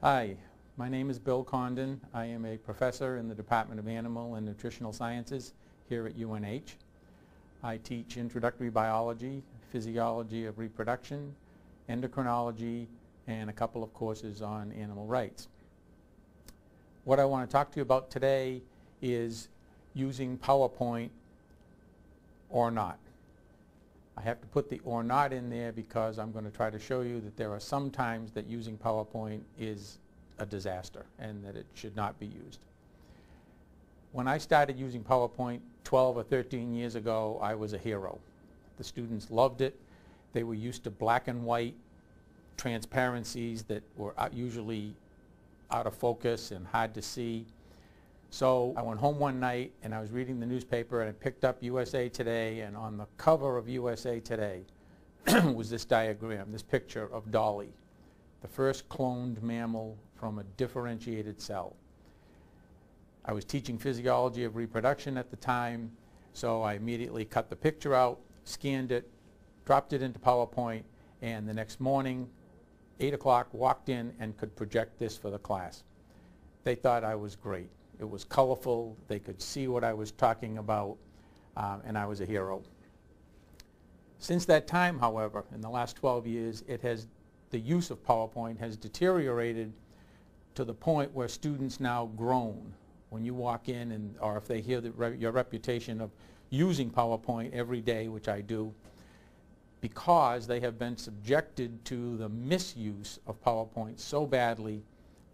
Hi, my name is Bill Condon. I am a professor in the Department of Animal and Nutritional Sciences here at UNH. I teach introductory biology, physiology of reproduction, endocrinology, and a couple of courses on animal rights. What I want to talk to you about today is using PowerPoint or not. I have to put the or not in there because I'm going to try to show you that there are some times that using PowerPoint is a disaster and that it should not be used. When I started using PowerPoint 12 or 13 years ago, I was a hero. The students loved it. They were used to black and white transparencies that were usually out of focus and hard to see. So I went home one night and I was reading the newspaper and I picked up USA Today, and on the cover of USA Today was this diagram, this picture of Dolly, the first cloned mammal from a differentiated cell. I was teaching physiology of reproduction at the time, so I immediately cut the picture out, scanned it, dropped it into PowerPoint, and the next morning, 8 o'clock, walked in and could project this for the class. They thought I was great. It was colorful, they could see what I was talking about, and I was a hero. Since that time, however, in the last 12 years, the use of PowerPoint has deteriorated to the point where students now groan. When you walk in, or if they hear your reputation of using PowerPoint every day, which I do, because they have been subjected to the misuse of PowerPoint so badly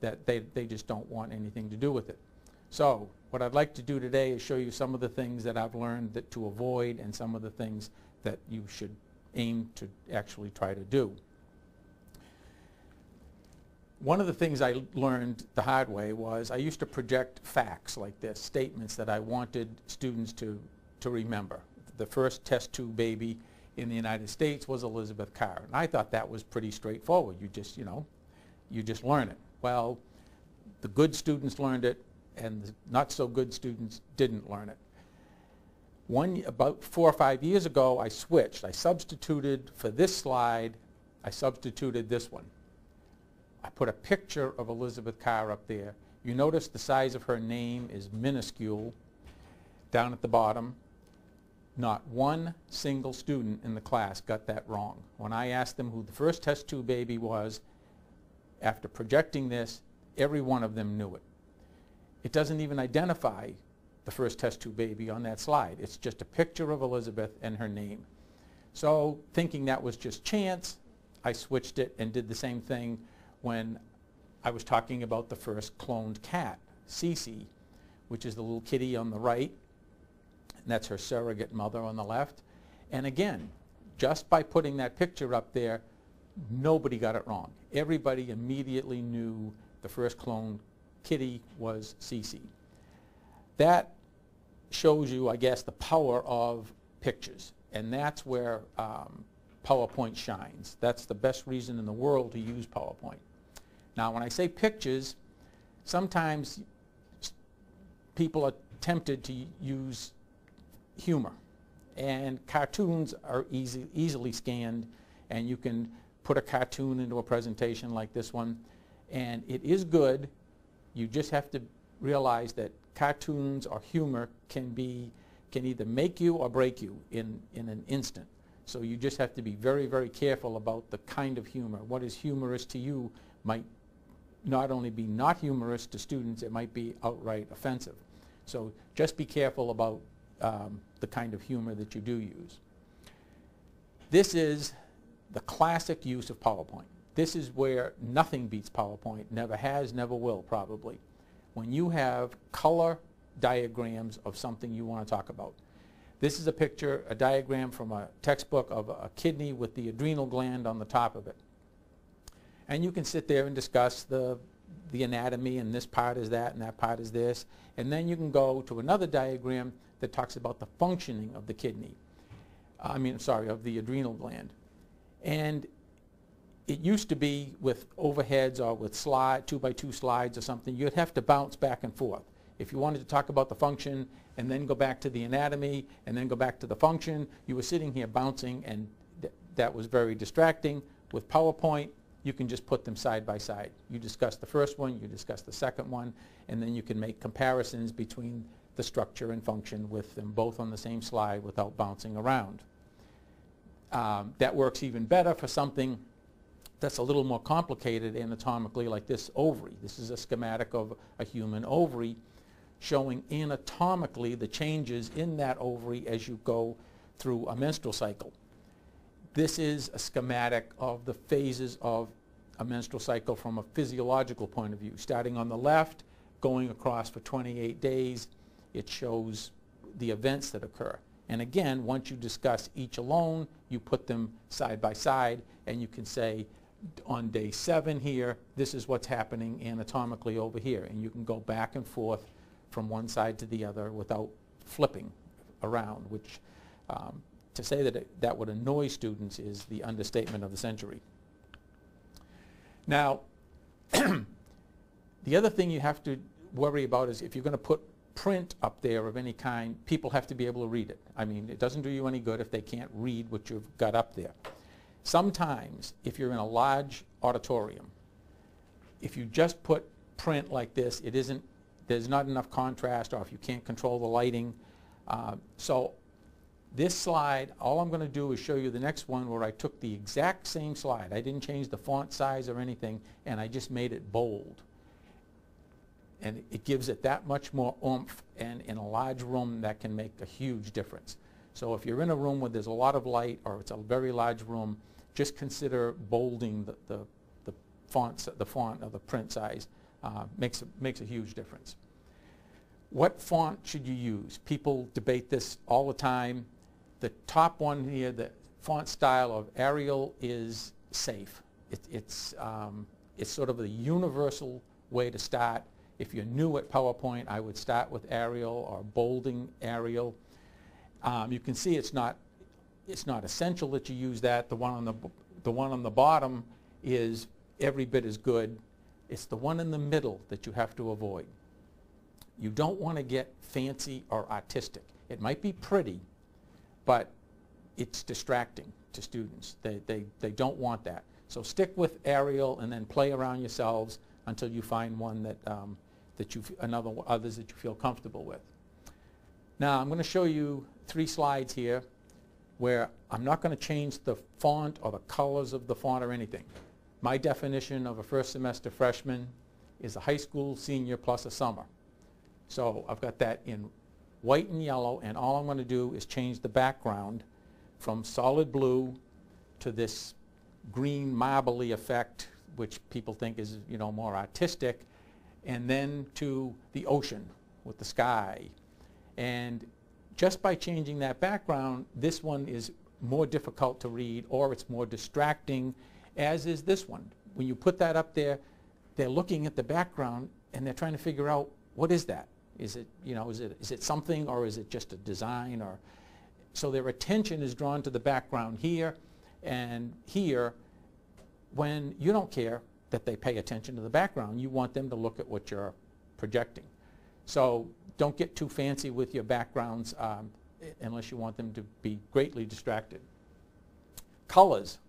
that they just don't want anything to do with it. So what I'd like to do today is show you some of the things that I've learned to avoid and some of the things that you should aim to actually try to do. One of the things I learned the hard way was I used to project facts like this, statements that I wanted students to remember. The first test tube baby in the United States was Elizabeth Carr, and I thought that was pretty straightforward. You just learn it. Well, the good students learned it, and the not so good students didn't learn it. About 4 or 5 years ago, I switched. I substituted for this slide, I substituted this one. I put a picture of Elizabeth Carr up there. You notice the size of her name is minuscule down at the bottom. Not one single student in the class got that wrong. When I asked them who the first test tube baby was, after projecting this, every one of them knew it. It doesn't even identify the first test tube baby on that slide. It's just a picture of Elizabeth and her name. So thinking that was just chance, I switched it and did the same thing when I was talking about the first cloned cat, Cece, which is the little kitty on the right, and that's her surrogate mother on the left. And again, just by putting that picture up there, nobody got it wrong. Everybody immediately knew the first cloned kitty was Cece. That shows you, I guess, the power of pictures, and that's where PowerPoint shines. That's the best reason in the world to use PowerPoint. Now, when I say pictures, sometimes people are tempted to use humor, and cartoons are easily scanned, and you can put a cartoon into a presentation like this one, and it is good. You just have to realize that cartoons or humor can either make you or break you in an instant. So you just have to be very, very careful about the kind of humor. What is humorous to you might not only be not humorous to students, it might be outright offensive. So just be careful about the kind of humor that you do use. This is the classic use of PowerPoint. This is where nothing beats PowerPoint, never has, never will probably. When you have color diagrams of something you want to talk about. This is a picture, a diagram from a textbook of a kidney with the adrenal gland on the top of it. And you can sit there and discuss the anatomy, and this part is that and that part is this. And then you can go to another diagram that talks about the functioning of the kidney. Of the adrenal gland. And it used to be with overheads or with 2x2 slides or something, you'd have to bounce back and forth. If you wanted to talk about the function and then go back to the anatomy and then go back to the function, you were sitting here bouncing, and that was very distracting. With PowerPoint, you can just put them side by side. You discuss the first one, you discuss the second one, and then you can make comparisons between the structure and function with them both on the same slide without bouncing around. That works even better for something that's a little more complicated anatomically, like this ovary. This is a schematic of a human ovary showing anatomically the changes in that ovary as you go through a menstrual cycle. This is a schematic of the phases of a menstrual cycle from a physiological point of view. Starting on the left, going across for 28 days, it shows the events that occur. And again, once you discuss each alone, you put them side by side, and you can say, on day 7 here, this is what's happening anatomically over here. And you can go back and forth from one side to the other without flipping around, which to say that that would annoy students is the understatement of the century. Now, the other thing you have to worry about is if you're going to put print up there of any kind, people have to be able to read it. I mean, it doesn't do you any good if they can't read what you've got up there. Sometimes, if you're in a large auditorium, if you just put print like this, there's not enough contrast, or if you can't control the lighting. So this slide, all I'm going to do is show you the next one where I took the exact same slide. I didn't change the font size or anything, and I just made it bold. And it gives it that much more oomph, and in a large room that can make a huge difference. So if you're in a room where there's a lot of light or it's a very large room, just consider bolding the font of the print size. Makes a huge difference. What font should you use? People debate this all the time. The top one here, the font style of Arial, is safe. It's sort of a universal way to start. If you're new at PowerPoint, I would start with Arial or bolding Arial. You can see it's not essential that you use that. The one on the bottom is every bit as good. It's the one in the middle that you have to avoid. You don't want to get fancy or artistic. It might be pretty, but it's distracting to students. They don't want that. So stick with Arial and then play around yourselves until you find one that others that you feel comfortable with. Now I'm going to show you 3 slides here where I'm not going to change the font or the colors of the font or anything. My definition of a first semester freshman is a high school senior plus a summer. So I've got that in white and yellow, and all I'm going to do is change the background from solid blue to this green marbly effect, which people think is more artistic, and then to the ocean with the sky. And just by changing that background, this one is more difficult to read, or it's more distracting, as is this one. When you put that up there, they're looking at the background and they're trying to figure out, what is that? Is it, is it something, or is it just a design? Or so their attention is drawn to the background here and here, when you don't care that they pay attention to the background. You want them to look at what you're projecting. So don't get too fancy with your backgrounds unless you want them to be greatly distracted. Colors.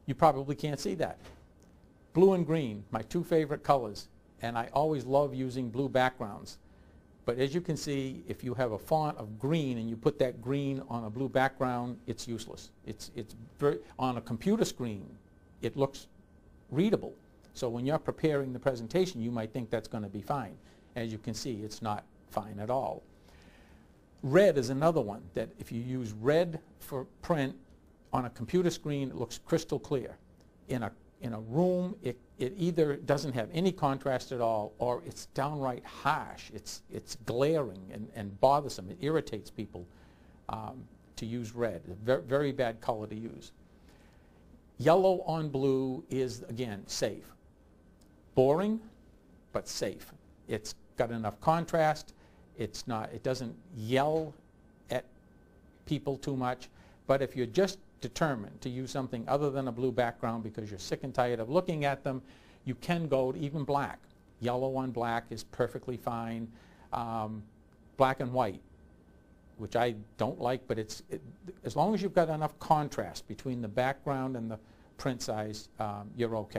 You probably can't see that. Blue and green, my 2 favorite colors, and I always love using blue backgrounds. But as you can see, if you have a font of green and you put that green on a blue background, it's useless. It's on a computer screen, it looks readable. So when you're preparing the presentation, you might think that's going to be fine. As you can see, it's not fine at all. Red is another one, that if you use red for print on a computer screen, it looks crystal clear. In a room, it either doesn't have any contrast at all, or it's downright harsh. It's glaring and bothersome. It irritates people to use red. Very, very bad color to use. Yellow on blue is, again, safe. Boring, but safe. It's got enough contrast. It doesn't yell at people too much. But if you're just determined to use something other than a blue background because you're sick and tired of looking at them, you can go to even black. Yellow on black is perfectly fine. Black and white, which I don't like, but as long as you've got enough contrast between the background and the print size, you're okay.